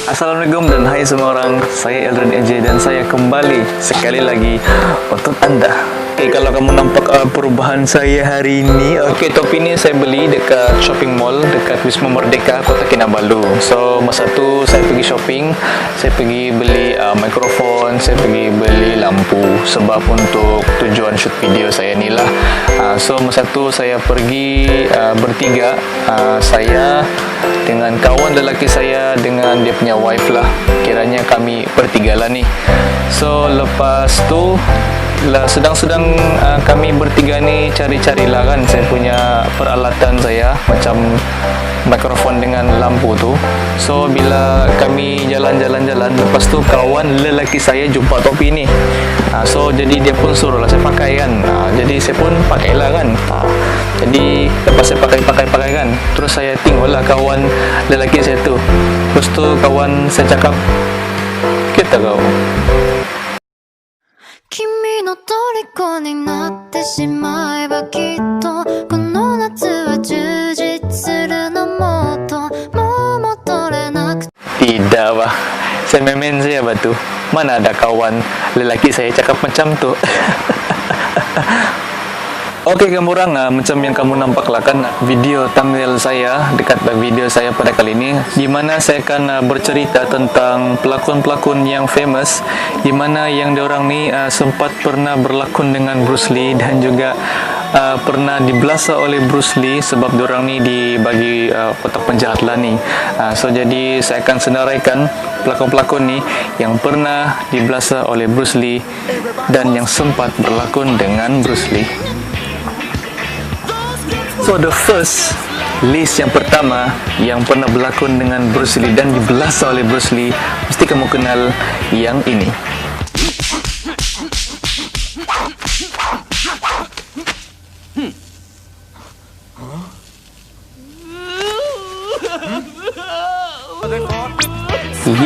Assalamualaikum dan hai semua orang. Saya Eldrin AJ dan saya kembali sekali lagi untuk Anda. Oke, kalau kamu nampak perubahan saya hari ini, oke, topi ini saya beli dekat shopping mall dekat Wisma Merdeka, Kota Kinabalu. So, masa tu saya pergi shopping, saya pergi beli mikrofon, saya pergi beli lampu sebab untuk tujuan shoot video saya ni lah. So, masa tu saya pergi bertiga, saya dengan kawan lelaki saya dengan dia punya wife lah. Kiranya kami bertiga lah ni. So, lepas tu sedang-sedang kami bertiga ni cari-carilah kan saya punya peralatan saya macam mikrofon dengan lampu tu. So bila kami jalan-jalan lepas tu kawan lelaki saya jumpa topi ni. So jadi dia pun suruh lah saya pakai kan. Jadi saya pun pakailah kan. Jadi lepas saya pakai kan, terus saya tengoklah kawan lelaki saya tu. Terus tu kawan saya cakap, "Kita kau." 君の虜になってしまえばきっとこの夏は充実するのもっともう戻れなく Tidak bah, saya main-main saya batu. Mana ada kawan lelaki saya cakap macam tu. Oke, kamu orang, macam yang kamu nampak lah kan video thumbnail saya dekat video saya pada kali ini, di mana saya akan bercerita tentang pelakon-pelakon yang famous, di mana yang diorang ni sempat pernah berlakon dengan Bruce Lee dan juga pernah dibelasa oleh Bruce Lee sebab diorang ni dibagi kotak penjahat lah ni. So jadi saya akan senaraikan pelakon-pelakon ni yang pernah dibelasa oleh Bruce Lee dan yang sempat berlakon dengan Bruce Lee. So the first list yang pertama yang pernah berlakon dengan Bruce Lee dan dibelasa oleh Bruce Lee, mesti kamu kenal yang ini.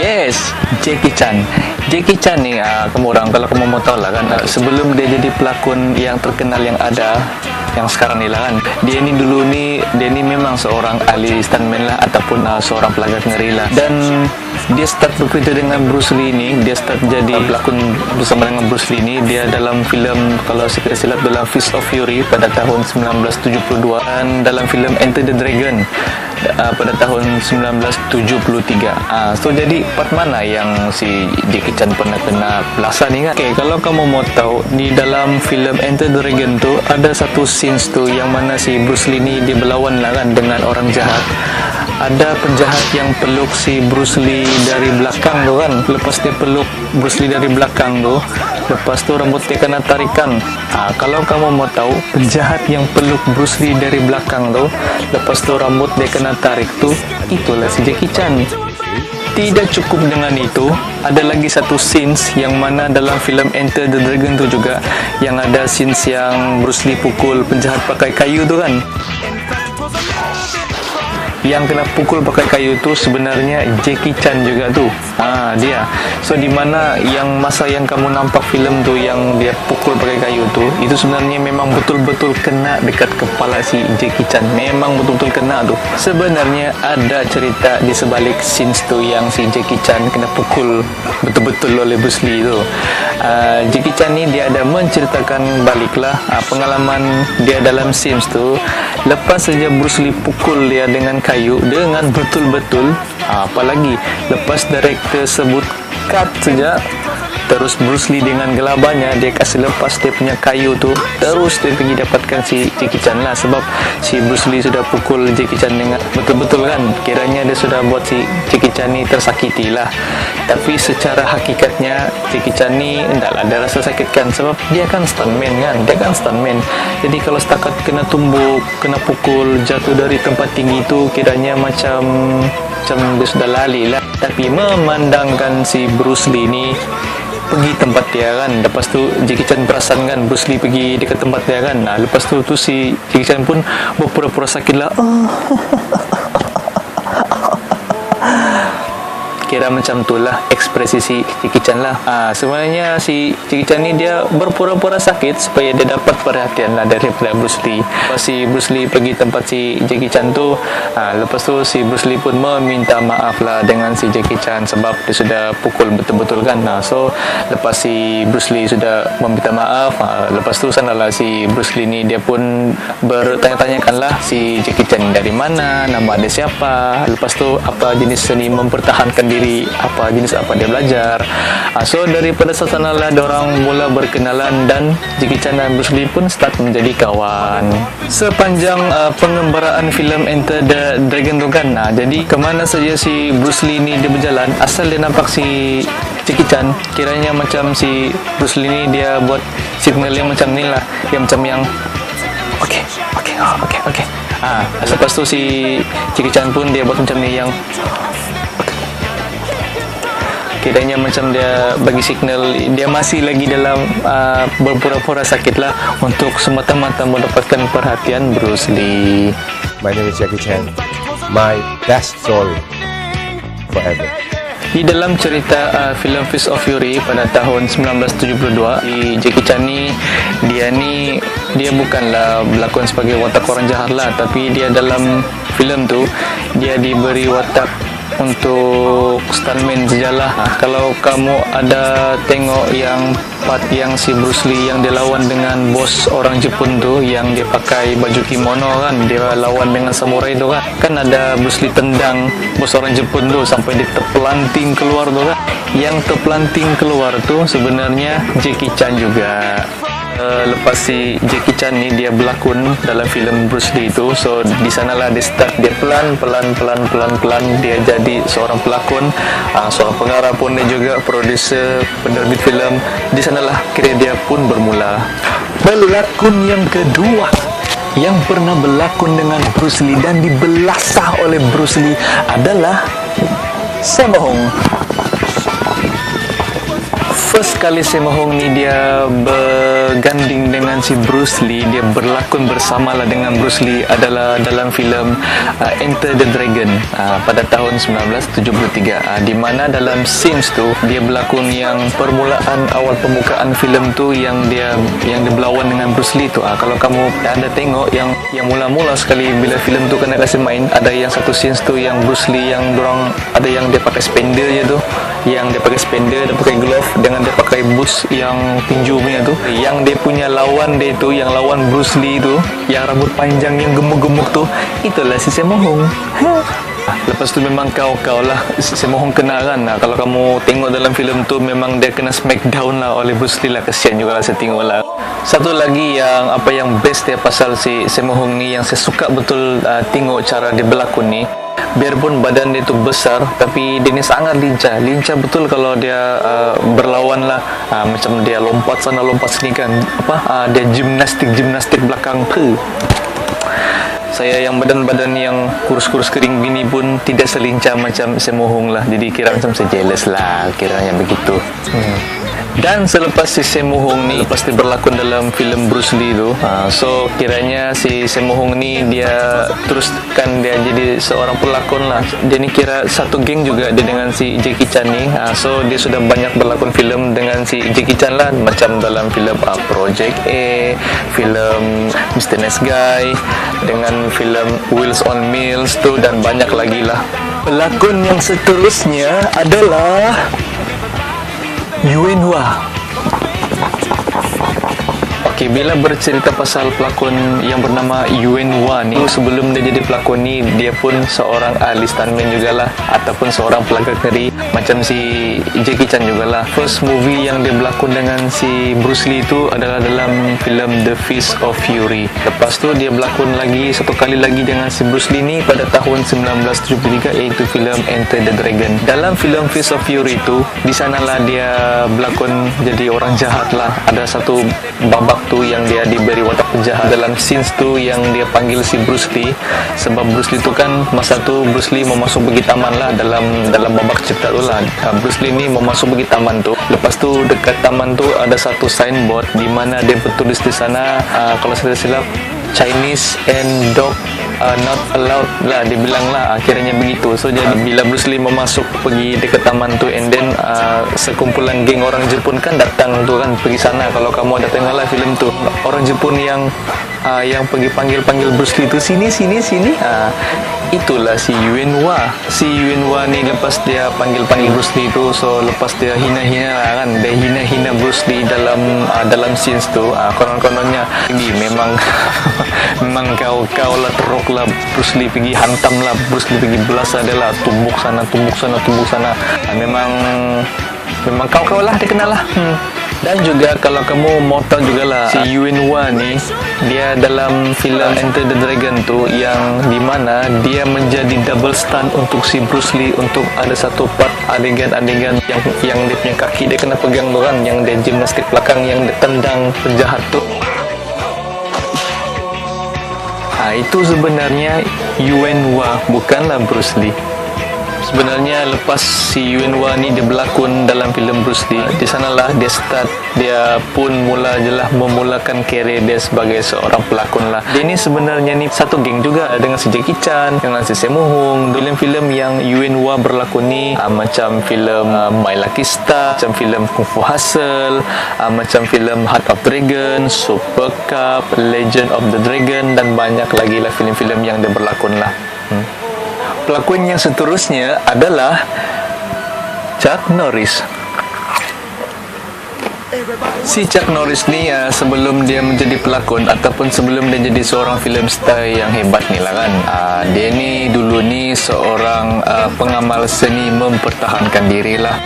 Yes, Jackie Chan. Jackie Chan ni kamu orang, kalau kamu mau tahu lah kan, sebelum dia jadi pelakon yang terkenal yang ada yang sekarang ni lah kan, dia ni dulu ni memang seorang ahli stuntman lah ataupun seorang pelagak ngeri lah. Dan dia start bekerja dengan Bruce Lee ni, dia start jadi pelakon bersama dengan Bruce Lee ni. Dia dalam filem, kalau saya tidak silap, dalam Fist of Fury pada tahun 1972 dan dalam filem Enter the Dragon pada tahun 1973. So jadi part mana yang si Jackie Chan pernah kena belasa ni kan? Okay, kalau kamu mau tahu, di dalam filem Enter the Dragon tu ada satu scenes tu yang mana si Bruce Lee ni dia berlawan lah kan dengan orang jahat. Ada penjahat yang peluk si Bruce Lee dari belakang tu kan. Lepas dia peluk Bruce Lee dari belakang tu, lepas tu rambut dia kena tarikan. Kalau kamu mau tahu, penjahat yang peluk Bruce Lee dari belakang tu, lepas tu rambut dia kena tarik tu, itulah si Jackie Chan. Tidak cukup dengan itu, ada lagi satu scenes yang mana dalam filem Enter the Dragon tu juga, yang ada scenes yang Bruce Lee pukul penjahat pakai kayu tu kan. Yang kena pukul pakai kayu tu sebenarnya Jackie Chan juga tu. Dia. So di mana yang masa yang kamu nampak filem tu yang dia pukul pakai kayu tu, itu sebenarnya memang betul-betul kena dekat kepala si Jackie Chan. Memang betul-betul kena tu. Sebenarnya ada cerita di sebalik scenes tu yang si Jackie Chan kena pukul betul-betul oleh Bruce Lee tu. Jackie Chan ni dia ada menceritakan baliklah pengalaman dia dalam scenes tu. Lepas saja Bruce Lee pukul dia dengan kayu dengan betul-betul, apalagi lepas director sebut cut saja, terus Bruce Lee dengan gelabahnya dia kasih lepas dia punya kayu tu, terus dia pergi dapatkan si Jackie Chan lah. Sebab si Bruce Lee sudah pukul Jackie Chan dengan betul-betul kan, kiranya dia sudah buat si Jackie Chan ni tersakiti lah. Tapi secara hakikatnya Jackie Chan ni endaklah ada rasa sakit kan, sebab dia kan stuntman kan, dia kan stuntman. Jadi kalau setakat kena tumbuk, kena pukul, jatuh dari tempat tinggi tu, kiranya macam dia sudah lali lah. Tapi memandangkan si Bruce Lee ni pergi tempat dia kan, lepas tu Jackie Chan perasan kan Bruce Lee pergi dekat tempat dia kan. Lepas tu si Jackie Chan pun berpura-pura sakit lah. kira macam tu lah ekspresi si Jackie Chan lah. Sebenarnya si Jackie Chan ni dia berpura-pura sakit supaya dia dapat perhatian lah daripada Bruce Lee. Lepas si Bruce Lee pergi tempat si Jackie Chan tu, lepas tu si Bruce Lee pun meminta maaf lah dengan si Jackie Chan sebab dia sudah pukul betul-betul kan. So lepas si Bruce Lee sudah meminta maaf, lepas tu sanalah si Bruce Lee ni dia pun bertanya-tanyakan lah si Jackie Chan dari mana, nama dia siapa, lepas tu apa jenis seni mempertahankan diri, apa jenis apa dia belajar. So daripada sana lah diorang mula berkenalan dan Jackie Chan dan Bruce Lee pun start menjadi kawan. Sepanjang pengembaraan filem Enter the Dragon tu kan, jadi kemana saja si Bruce Lee ni dia berjalan, asal dia nampak si Jackie Chan, kiranya macam si Bruce Lee ni dia buat signal yang macam ni lah, yang macam yang okay. Lepas tu si Jackie Chan pun dia buat macam ni yang kiranya macam dia bagi signal dia masih lagi dalam berpura-pura sakit lah untuk semata-mata mendapatkan perhatian Bruce Lee. My name is Jackie Chan. My best story forever. Di dalam cerita filem Fist of Fury pada tahun 1972, si Jackie Chan ni dia bukanlah berlakon sebagai watak orang jahat lah, tapi dia dalam filem tu dia diberi watak untuk stuntman sejalah. Kalau kamu ada tengok yang part yang si Bruce Lee yang dia lawan dengan bos orang Jepun tu, yang dia pakai baju kimono kan, dia lawan dengan samurai tu kan ada Bruce Lee tendang bos orang Jepun tu sampai dia terpelanting keluar tu kan. Yang terpelanting keluar tu sebenarnya Jackie Chan juga. Lepas si Jackie Chan ni dia berlakon dalam filem Bruce Lee tu, so di sanalah dia start, dia pelan dia jadi seorang pelakon, seorang pengarah pun, dia juga producer, penerbit filem. Di sanalah kira dia pun bermula. Pelakon yang kedua yang pernah berlakon dengan Bruce Lee dan dibelasah oleh Bruce Lee adalah Sammo Hung. First kali Sammo Hung ni dia berganding dengan si Bruce Lee, dia berlakon bersamalah dengan Bruce Lee adalah dalam filem Enter the Dragon pada tahun 1973, di mana dalam scenes tu dia berlakon yang permulaan awal pembukaan filem tu yang dia berlawan dengan Bruce Lee tu. Kalau kamu ada tengok yang mula-mula sekali bila filem tu kena kasih main, ada yang satu scenes tu yang Bruce Lee yang dorang ada yang dia pakai spender je tu, yang dia pakai spender, dia pakai glove dengan dia pakai boots yang tinju punya tu, yang dia punya lawan dia tu, yang lawan Bruce Lee tu, yang rambut panjang yang gemuk-gemuk tu, itulah si Sammo Hung. Lepas tu memang kau lah Sammo Hung kena kan. Kalau kamu tengok dalam filem tu memang dia kena smackdown lah oleh Bruce Lee lah, kesian juga lah saya tengok lah. Satu lagi yang best dia pasal si Sammo Hung ni, yang saya suka betul tengok cara dia berlakon ni, biarpun badan dia tu besar tapi dia ni sangat lincah betul kalau dia berlawan lah, macam dia lompat sana lompat sini kan, dia gimnastik belakang. Saya yang badan-badan yang kurus-kurus kering gini pun tidak selincah macam Sammo Hung lah, jadi kira macam saya jealous lah kiranya begitu. Dan selepas si Sammo Hung ni lepas dia berlakon dalam filem Bruce Lee tu, so kiranya si Sammo Hung ni dia teruskan dia jadi seorang pelakon lah. Dia ni kira satu geng juga dia dengan si Jackie Chan ni, so dia sudah banyak berlakon filem dengan si Jackie Chan lah, macam dalam filem Project A, filem Mr. Nice Guy, dengan filem Wheels on Meals tu, dan banyak lagi lah. Pelakon yang seterusnya adalah Yuen Wah. Okey, bila bercerita pasal pelakon yang bernama Yuen Wah ni, sebelum dia jadi pelakon ni dia pun seorang ahli stuntman jugalah, ataupun seorang pelagak ngeri macam si Jackie Chan jugalah. First movie yang dia berlakon dengan si Bruce Lee tu adalah dalam filem The Fist of Fury. Lepas tu dia berlakon lagi satu kali lagi dengan si Bruce Lee ni pada tahun 1973, iaitu filem Enter the Dragon. Dalam filem Fist of Fury tu, di sanalah dia berlakon jadi orang jahat lah. Ada satu babak tu yang dia diberi watak penjahat dalam scenes tu, yang dia panggil si Bruce Lee, sebab Bruce Lee tu kan masa tu Bruce Lee mau masuk pergi taman lah, dalam babak cerita tu lah. Bruce Lee ni mau masuk pergi taman tu, lepas tu dekat taman tu ada satu signboard di mana dia bertulis di sana, kalau saya silap, Chinese and dog not allowed lah, dibilang lah akhirnya begitu. So jadi bila Bruce Lee mau masuk pergi dekat taman tu, and then sekumpulan geng orang Jepun kan datang tu kan pergi sana. Kalau kamu ada tengok lah filem tu, orang Jepun yang pergi panggil Bruce Lee tu, sini. Itulah si Yuenhua. Si Yuenhua ni lepas dia panggil Bruce Lee tu, so lepas dia hina-hina lah kan, dia hina Bruce Lee dalam scenes tu, konon-kononnya ini memang memang kau lah teruk lah Bruce Lee, pergi hantam lah Bruce Lee, pergi belas dia lah, tumbuk sana. Memang kau lah, dia kenal lah. Dan juga kalau kamu mau tahu juga lah, si Yuenhua ni dia dalam filem Enter the Dragon tu, yang dimana dia menjadi double stunt untuk si Bruce Lee, untuk ada satu part adegan yang dia punya kaki dia kena pegang tu kan, yang dia gimnastik belakang yang dia tendang penjahat tu. Itu sebenarnya Yuenhua, bukanlah Bruce Lee. Sebenarnya lepas si Yuenhua ni dia berlakon dalam filem Bruce Lee, di sanalah dia pun memulakan karier dia sebagai seorang pelakon lah. Dia ni sebenarnya ni satu geng juga dengan si Jackie Chan, dengan si Sammo Hung. Filem-filem yang Yuenhua berlakon ni macam filem My Lucky Star, macam filem Kung Fu Hustle, macam filem Heart of Dragon, Super Cup, Legend of the Dragon, dan banyak lagi lah filem-filem yang dia berlakon lah. Pelakon yang seterusnya adalah Chuck Norris. Si Chuck Norris ni sebelum dia menjadi pelakon ataupun sebelum dia jadi seorang film star yang hebat ni lah kan, dia ni dulu ni seorang pengamal seni mempertahankan diri lah.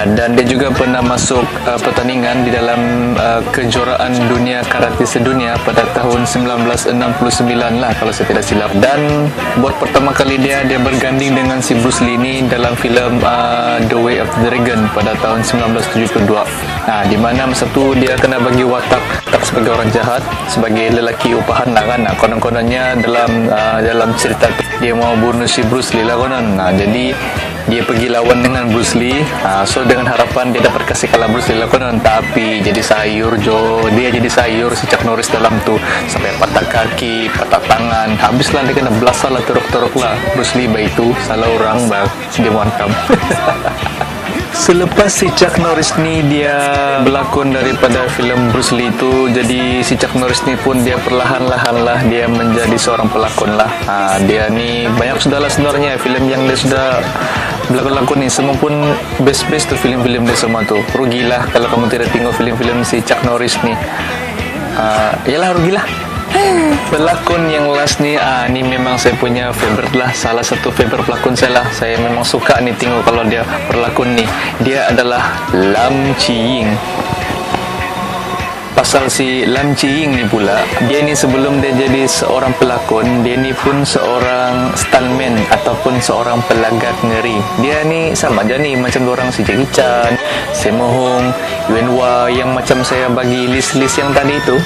Dan dia juga pernah masuk pertandingan di dalam kejuaraan dunia karate sedunia pada tahun 1969 lah kalau saya tidak silap. Dan buat pertama kali dia berganding dengan si Bruce Lee ni dalam filem The Way of the Dragon pada tahun 1972. Di mana masa tu dia kena bagi watak sebagai orang jahat, sebagai lelaki upahan lah kan. Konon-kononnya dalam cerita tu dia mau bunuh si Bruce Lee lah konon. Jadi dia pergi lawan dengan Bruce Lee, so dengan harapan dia dapat kasih kalah Bruce Lee lah konon. Tapi jadi sayur dia jadi sayur si Chuck Norris dalam tu, sampai patah kaki, patah tangan, habislah dia kena belasah lah, teruk-teruk lah Bruce Lee. Baik itu salah orang dia wantam. Selepas si Chuck Norris ni dia berlakon daripada filem Bruce Lee tu, jadi si Chuck Norris ni pun dia perlahan-lahan lah dia menjadi seorang pelakon lah. Dia ni banyak sudah lah sebenarnya filem yang dia sudah berlakon ni, semua pun best tu filem-filem dia semua tu. Rugilah kalau kamu tidak tengok filem-filem si Chuck Norris ni. Yalah rugilah. Pelakon yang last ni, ni memang saya punya favorite lah, salah satu favorite pelakon saya lah. Saya memang suka ni tengok kalau dia berlakon ni. Dia adalah Lam Chi-ying. Pasal si Lam Chi-ying ni pula, dia ni sebelum dia jadi seorang pelakon, dia ni pun seorang stuntman ataupun seorang pelagat ngeri. Dia ni sama aja ni macam orang si Jackie Chan, Sammo Hung, Yuenhua yang macam saya bagi list-list yang tadi itu.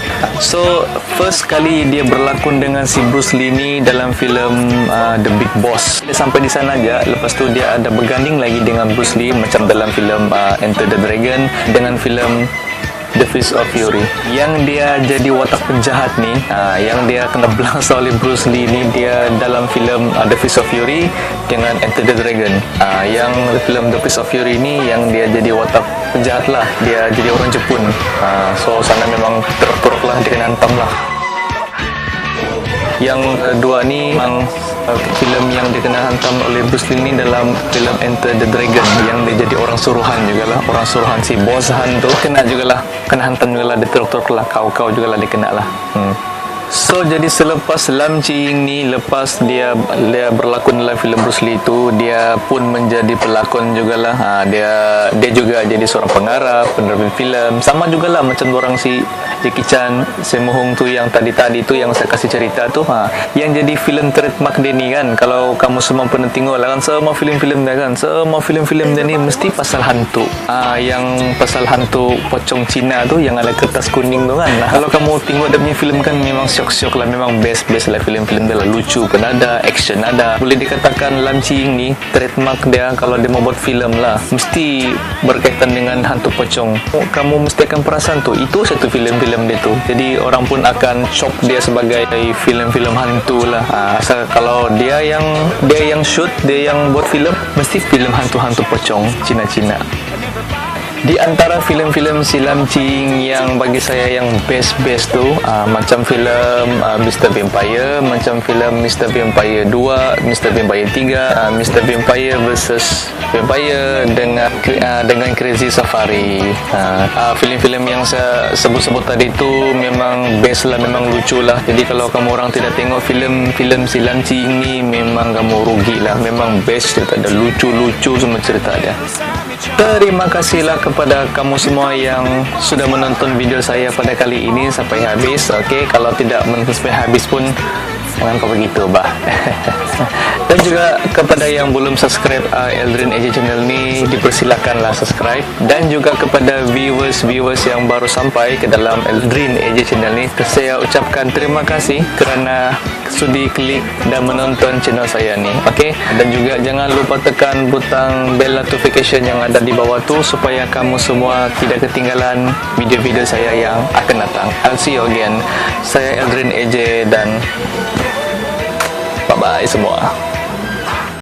So first kali dia berlakon dengan si Bruce Lee ni dalam filem The Big Boss. Dia sampai di sana aja, lepas tu dia ada berganding lagi dengan Bruce Lee macam dalam filem Enter the Dragon, dengan filem The Fist of Fury, yang dia jadi watak penjahat ni, yang dia kena belas oleh Bruce Lee ni, dia dalam filem The Fist of Fury dengan Enter the Dragon. Yang filem The Fist of Fury ni yang dia jadi watak penjahat lah, dia jadi orang Jepun. So sana memang teruk-teruk lah, dia kena hantam lah. Yang kedua ni memang filem yang dikenal hantam oleh Bruce Lee ni dalam filem Enter the Dragon, yang dia jadi orang suruhan jugalah, orang suruhan si Bos Han tu kena jugalah, kena hantam jugalah, dia teruk-teruk lah, kau jugalah dia kena lah. So jadi selepas Lam Chi-ying ni, lepas dia berlakon dalam filem Bruce Lee tu, dia pun menjadi pelakon jugalah. Dia juga jadi seorang pengarah, penerbit filem, sama jugalah macam orang si Jackie Chan, Sammo Hung tu yang tadi tu yang saya kasih cerita tu. Yang jadi filem trademark dia ni kan, kalau kamu semua pernah tengok lah kan, semua filem-filem dia kan, semua filem-filem dia ni mesti pasal hantu. Yang pasal hantu pocong Cina tu yang ada kertas kuning tu kan. Kalau kamu tengok dia punya filem kan memang syok syok-syok lah, memang best lah film-film dia lah, lucu pun ada, action ada. Boleh dikatakan Lam Chi Ying ni trademark dia kalau dia mau buat film lah, mesti berkaitan dengan hantu pocong. Kamu mesti akan perasan tuh, itu satu film-film dia tuh. Jadi orang pun akan shock dia sebagai film-film hantu lah. Kalau dia yang shoot, dia yang buat film, mesti film hantu-hantu pocong Cina-Cina. Di antara filem-filem si Lam Chi Ying yang bagi saya yang best tu, macam filem Mr. Vampire, macam filem Mr. Vampire 2, Mr. Vampire 3, Mr. Vampire versus Vampire dengan Crazy Safari. Filem-filem yang saya sebut-sebut tadi tu memang best lah, memang lucu lah. Jadi kalau kamu orang tidak tengok filem-filem si Lam Chi Ying ni, memang kamu rugi lah. Memang best cerita dia, lucu-lucu semua cerita dia. Terima kasihlah kepada kamu semua yang sudah menonton video saya pada kali ini sampai habis. Okey, kalau tidak menonton sampai habis pun jangan kau begitu bah. Dan juga kepada yang belum subscribe Eldrin AJ channel ni, dipersilakanlah subscribe. Dan juga kepada viewers yang baru sampai ke dalam Eldrin AJ channel ni, saya ucapkan terima kasih kerana sudi klik dan menonton channel saya ni. Okey, dan juga jangan lupa tekan butang bell notification yang ada di bawah tu supaya kamu semua tidak ketinggalan video-video saya yang akan datang. I'll see you again. Saya Eldrin AJ dan bye-bye semua.